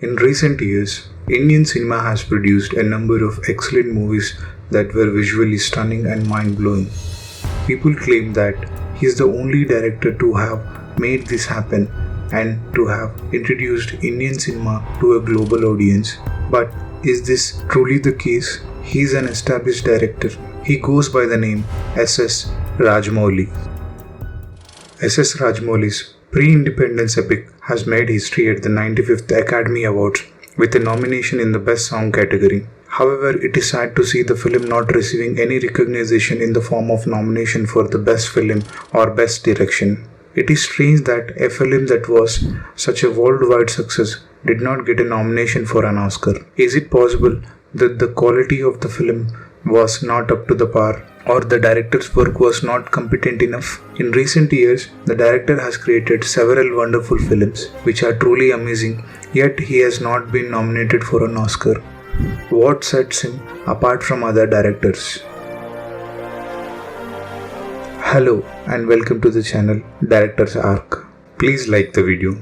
In recent years, Indian cinema has produced a number of excellent movies that were visually stunning and mind blowing. People claim that he is the only director to have made this happen and to have introduced Indian cinema to a global audience. But is this truly the case? He is an established director. He goes by the name SS Rajamouli. SS Rajamouli's pre-independence epic has made history at the 95th Academy Awards with a nomination in the Best Song category. However, it is sad to see the film not receiving any recognition in the form of nomination for the Best Film or Best Direction. It is strange that a film that was such a worldwide success did not get a nomination for an Oscar. Is it possible that the quality of the film was not up to the par, or the director's work was not competent enough? In recent years, the director has created several wonderful films which are truly amazing, yet he has not been nominated for an Oscar. What sets him apart from other directors? Hello and welcome to the channel Director's Arc. Please like the video.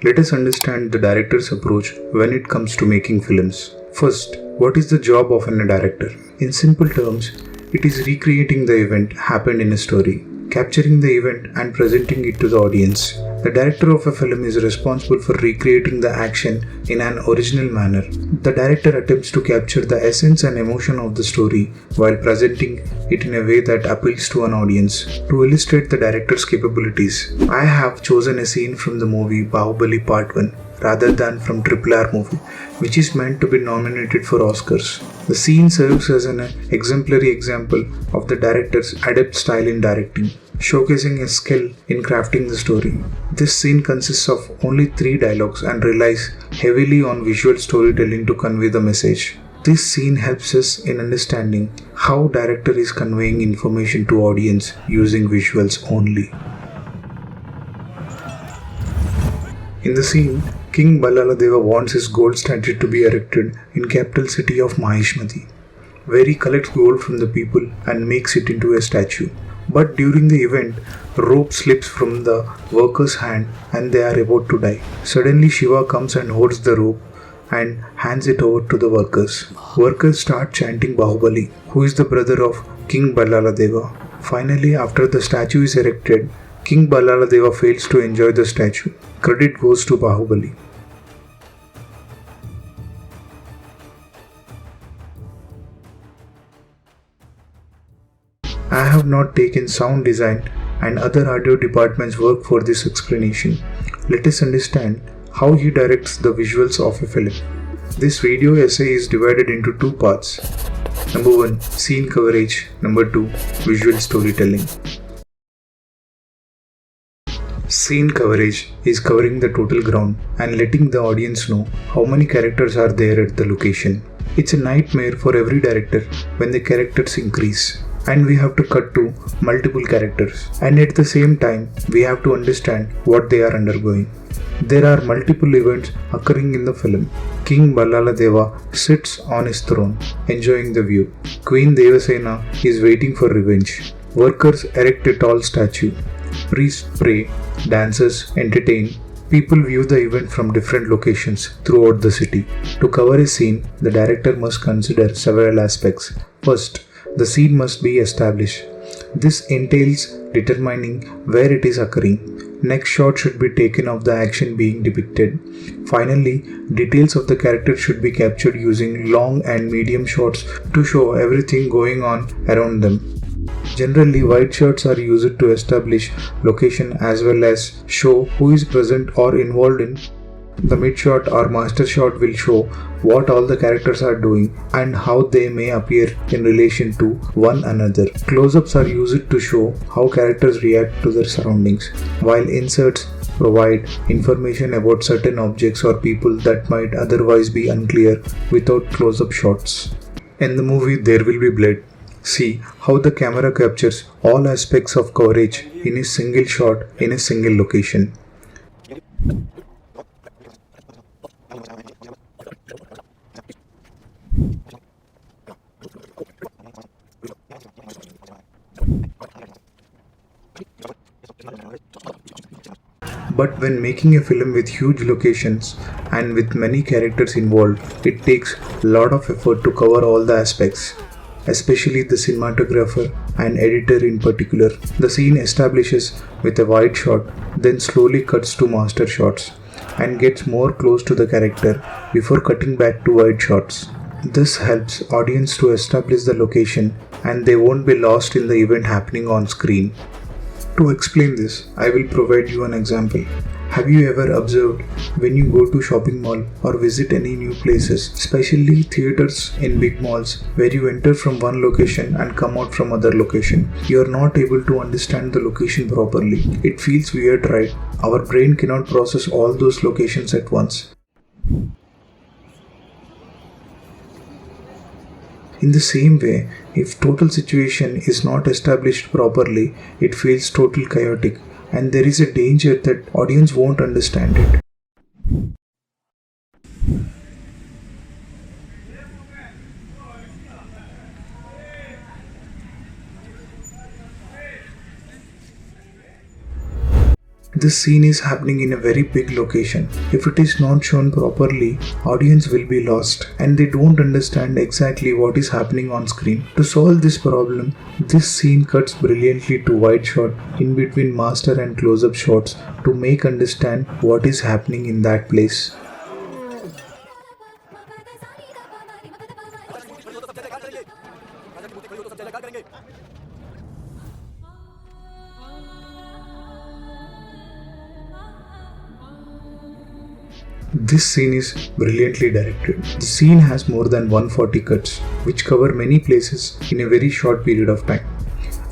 Let us understand the director's approach when it comes to making films. First, what is the job of a director? In simple terms, it is recreating the event happened in a story, capturing the event and presenting it to the audience. The director of a film is responsible for recreating the action in an original manner. The director attempts to capture the essence and emotion of the story while presenting it in a way that appeals to an audience. To illustrate the director's capabilities, I have chosen a scene from the movie Baahubali Part 1 rather than from RRR movie, which is meant to be nominated for Oscars. The scene serves as an exemplary example of the director's adept style in directing, showcasing his skill in crafting the story. This scene consists of only 3 dialogues and relies heavily on visual storytelling to convey the message. This scene helps us in understanding how director is conveying information to audience using visuals only. In the scene, King Ballaladeva wants his gold statue to be erected in capital city of Mahishmati, where he collects gold from the people and makes it into a statue. But during the event, rope slips from the worker's hand and they are about to die. Suddenly Shiva comes and holds the rope and hands it over to the workers. Workers start chanting Baahubali, who is the brother of King Ballaladeva. Finally, after the statue is erected, King Ballaladeva fails to enjoy the statue. Credit goes to Baahubali. I have not taken sound design and other audio departments work for this explanation. Let us understand how he directs the visuals of a film. This video essay is divided into 2 parts. Number 1, scene coverage. Number 2, visual storytelling. Scene coverage is covering the total ground and letting the audience know how many characters are there at the location. It's a nightmare for every director when the characters increase and we have to cut to multiple characters, and at the same time we have to understand what they are undergoing. There are multiple events occurring in the film. King Ballaladeva sits on his throne enjoying the view. Queen Devasena is waiting for revenge. Workers erect a tall statue. Priests pray, dancers entertain. People view the event from different locations throughout the city. To cover a scene, the director must consider several aspects. First, the scene must be established. This entails determining where it is occurring. Next shot should be taken of the action being depicted. Finally, details of the character should be captured using long and medium shots to show everything going on around them. Generally, wide shots are used to establish location as well as show who is present or involved in. The mid shot or master shot will show what all the characters are doing and how they may appear in relation to one another. Close-ups are used to show how characters react to their surroundings, while inserts provide information about certain objects or people that might otherwise be unclear without close-up shots. In the movie, there will be blood. See how the camera captures all aspects of coverage in a single shot in a single location. But when making a film with huge locations and with many characters involved, it takes a lot of effort to cover all the aspects, especially the cinematographer and editor in particular. The scene establishes with a wide shot, then slowly cuts to master shots and gets more close to the character before cutting back to wide shots. This helps audience to establish the location and they won't be lost in the event happening on screen. To explain this, I will provide you an example. Have you ever observed when you go to shopping mall or visit any new places, especially theaters in big malls, where you enter from one location and come out from other location? You are not able to understand the location properly. It feels weird, right? Our brain cannot process all those locations at once. In the same way, if total situation is not established properly, it feels total chaotic and there is a danger that audience won't understand it. This scene is happening in a very big location. If it is not shown properly, audience will be lost and they don't understand exactly what is happening on screen. To solve this problem, this scene cuts brilliantly to wide shot in between master and close-up shots to make understand what is happening in that place. This scene is brilliantly directed. The scene has more than 140 cuts, which cover many places in a very short period of time,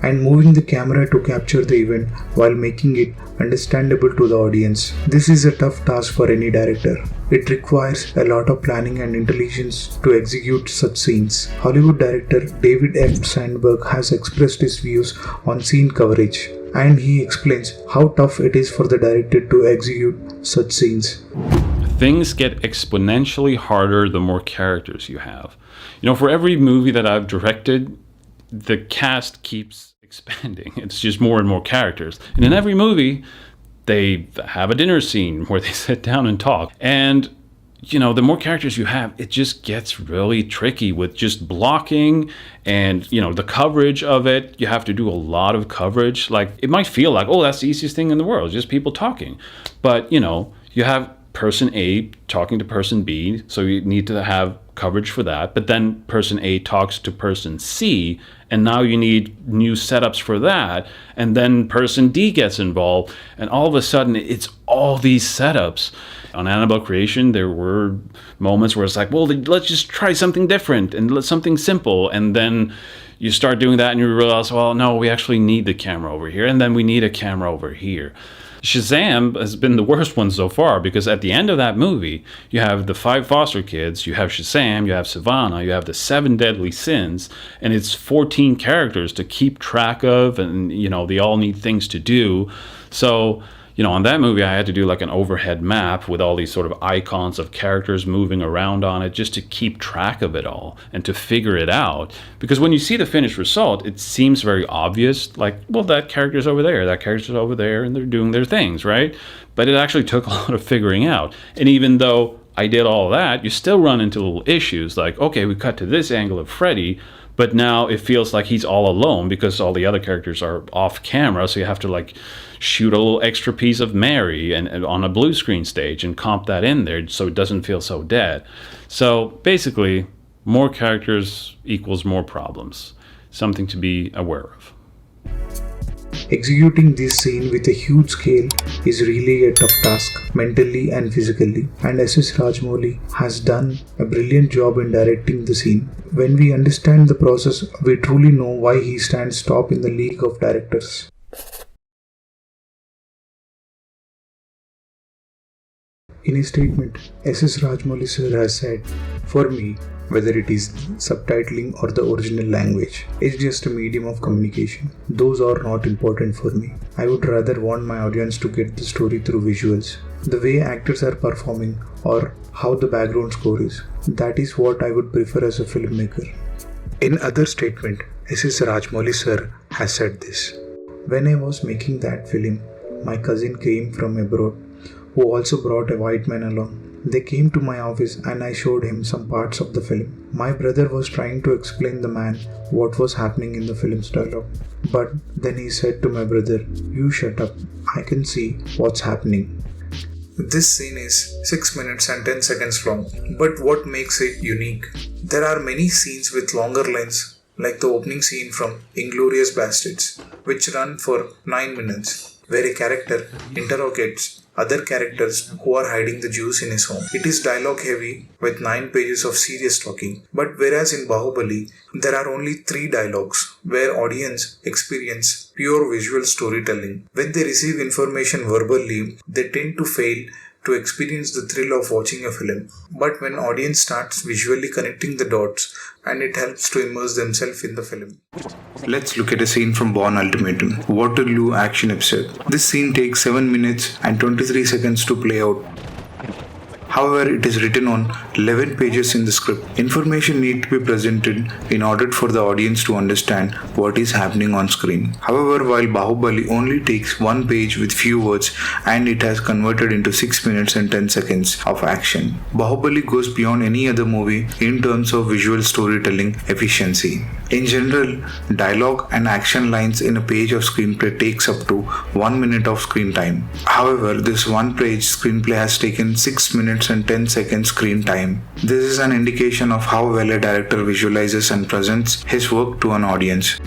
and moving the camera to capture the event while making it understandable to the audience. This is a tough task for any director. It requires a lot of planning and intelligence to execute such scenes. Hollywood director David F. Sandberg has expressed his views on scene coverage, and he explains how tough it is for the director to execute such scenes. Things get exponentially harder the more characters you have. For every movie that I've directed, the cast keeps expanding. It's just more and more characters. And in every movie, they have a dinner scene where they sit down and talk. And, the more characters you have, it just gets really tricky with just blocking and, the coverage of it. You have to do a lot of coverage. Like, it might feel like, oh, that's the easiest thing in the world, just people talking. But, you have person A talking to person B, so you need to have coverage for that. But then person A talks to person C, and now you need new setups for that. And then person D gets involved, and all of a sudden it's all these setups. On Annabelle Creation, there were moments where it's like, well, let's just try something different and something simple. And then you start doing that and you realize, well, no, we actually need the camera over here, and then we need a camera over here. Shazam has been the worst one so far, because at the end of that movie, you have the 5 foster kids, you have Shazam, you have Savannah, you have the 7 deadly sins, and it's 14 characters to keep track of, and they all need things to do. So on that movie, I had to do like an overhead map with all these sort of icons of characters moving around on it just to keep track of it all and to figure it out. Because when you see the finished result, it seems very obvious, like, well, that character's over there, that character's over there, and they're doing their things, right? But it actually took a lot of figuring out. And even though I did all that, you still run into little issues like, okay, we cut to this angle of Freddy, but now it feels like he's all alone because all the other characters are off camera, so you have to like shoot a little extra piece of Mary and on a blue screen stage and comp that in there so it doesn't feel so dead. So basically, more characters equals more problems. Something to be aware of. Executing this scene with a huge scale is really a tough task, mentally and physically, and SS Rajamouli has done a brilliant job in directing the scene. When we understand the process, we truly know why he stands top in the league of directors. In his statement, SS Rajamouli sir has said, "For me, whether it is subtitling or the original language, it's just a medium of communication. Those are not important for me. I would rather want my audience to get the story through visuals. The way actors are performing or how the background score is, that is what I would prefer as a filmmaker." In other statement, SS Rajamouli sir has said this: "When I was making that film, my cousin came from abroad, who also brought a white man along. They came to my office and I showed him some parts of the film. My brother was trying to explain the man what was happening in the film's dialogue. But then he said to my brother, "You shut up, I can see what's happening." This scene is 6 minutes and 10 seconds long, but what makes it unique? There are many scenes with longer lengths, like the opening scene from Inglourious Bastards, which run for 9 minutes, where a character interrogates other characters who are hiding the Jews in his home. It is dialogue heavy with 9 pages of serious talking, but whereas in Baahubali, there are only 3 dialogues where audience experience pure visual storytelling. When they receive information verbally, they tend to fail to experience the thrill of watching a film. But when audience starts visually connecting the dots, and it helps to immerse themselves in the film. Let's look at a scene from Bourne Ultimatum, Waterloo action episode. This scene takes 7 minutes and 23 seconds to play out. However, it is written on 11 pages in the script. Information needs to be presented in order for the audience to understand what is happening on screen. However, while Baahubali only takes 1 page with few words and it has converted into 6 minutes and 10 seconds of action, Baahubali goes beyond any other movie in terms of visual storytelling efficiency. In general, dialogue and action lines in a page of screenplay takes up to 1 minute of screen time. However, this 1 page screenplay has taken 6 minutes and 10 seconds screen time. This is an indication of how well a director visualizes and presents his work to an audience.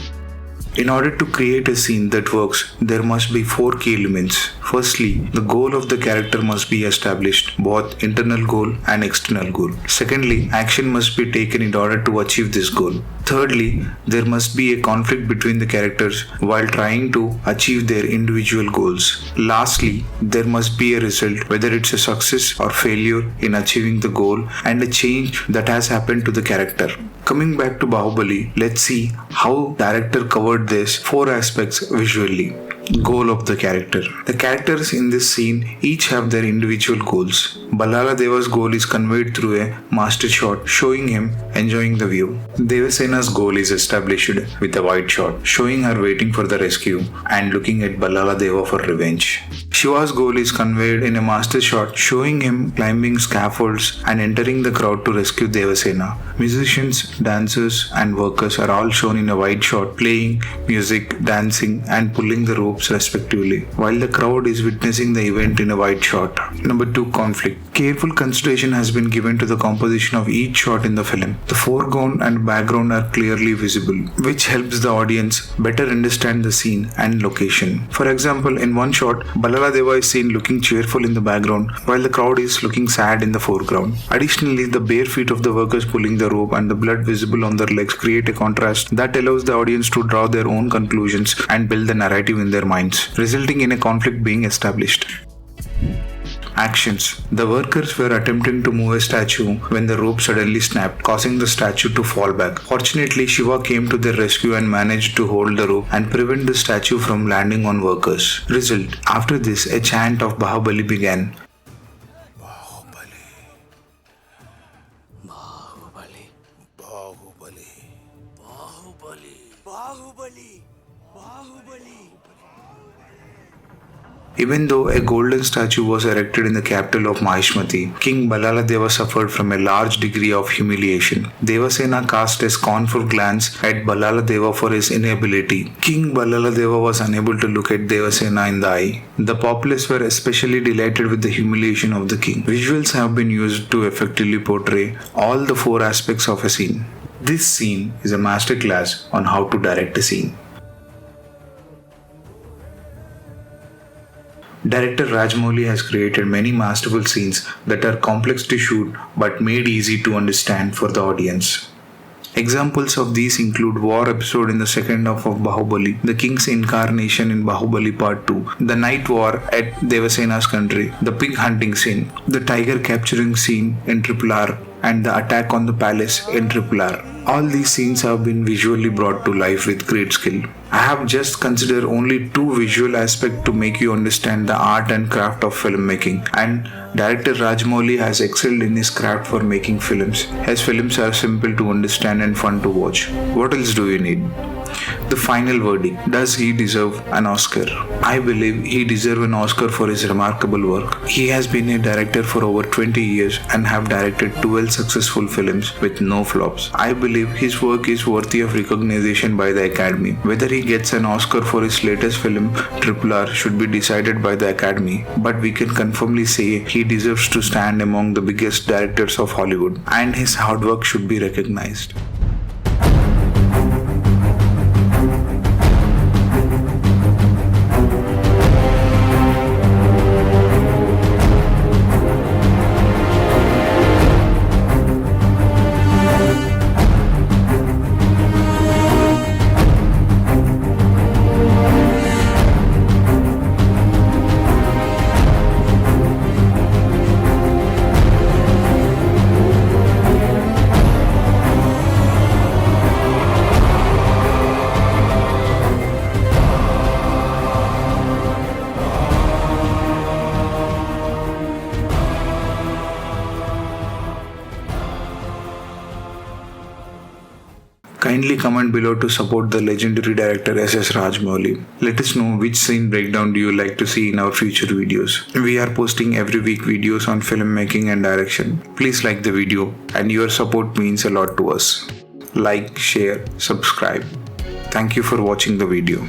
In order to create a scene that works, there must be 4 key elements. Firstly, the goal of the character must be established, both internal goal and external goal. Secondly, action must be taken in order to achieve this goal. Thirdly, there must be a conflict between the characters while trying to achieve their individual goals. Lastly, there must be a result, whether it's a success or failure in achieving the goal, and a change that has happened to the character. Coming back to Baahubali, let's see how director covered these 4 aspects visually. Goal of the character. The characters in this scene each have their individual goals. Ballala Deva's goal is conveyed through a master shot showing him enjoying the view. Devasena's goal is established with a wide shot showing her waiting for the rescue and looking at Ballala Deva for revenge. Shiva's goal is conveyed in a master shot showing him climbing scaffolds and entering the crowd to rescue Devasena. Musicians, dancers and workers are all shown in a wide shot playing music, dancing and pulling the rope respectively, while the crowd is witnessing the event in a wide shot. Number 2. Conflict. Careful consideration has been given to the composition of each shot in the film. The foreground and background are clearly visible, which helps the audience better understand the scene and location. For example, in one shot, Ballala Deva is seen looking cheerful in the background, while the crowd is looking sad in the foreground. Additionally, the bare feet of the workers pulling the rope and the blood visible on their legs create a contrast that allows the audience to draw their own conclusions and build the narrative in their minds, resulting in a conflict being established. Actions. The workers were attempting to move a statue when the rope suddenly snapped, causing the statue to fall back. Fortunately, Shiva came to their rescue and managed to hold the rope and prevent the statue from landing on workers. Result. After this, a chant of Baahubali began. Baahubali. Baahubali. Baahubali. Baahubali. Baahubali. Baahubali. Even though a golden statue was erected in the capital of Mahishmati, King Ballala Deva suffered from a large degree of humiliation. Devasena cast a scornful glance at Ballala Deva for his inability. King Ballala Deva was unable to look at Devasena in the eye. The populace were especially delighted with the humiliation of the king. Visuals have been used to effectively portray all the 4 aspects of a scene. This scene is a masterclass on how to direct a scene. Director Rajamouli has created many masterful scenes that are complex to shoot but made easy to understand for the audience. Examples of these include war episode in the second half of Baahubali, the king's incarnation in Baahubali Part 2, the night war at Devasena's country, the pig hunting scene, the tiger capturing scene in RRR, and the attack on the palace in RRR. All these scenes have been visually brought to life with great skill. I have just considered only 2 visual aspects to make you understand the art and craft of filmmaking, and director Rajamouli has excelled in his craft for making films. His films are simple to understand and fun to watch. What else do you need? The final verdict. Does he deserve an Oscar? I believe he deserves an Oscar for his remarkable work. He has been a director for over 20 years and have directed 12 successful films with no flops. I believe his work is worthy of recognition by the Academy. Whether he gets an Oscar for his latest film, RRR, should be decided by the Academy, but we can confirmly say he deserves to stand among the biggest directors of Hollywood, and his hard work should be recognized. Kindly comment below to support the legendary director SS Rajamouli. Let us know which scene breakdown do you like to see in our future videos. We are posting every week videos on filmmaking and direction. Please like the video, and your support means a lot to us. Like, share, subscribe. Thank you for watching the video.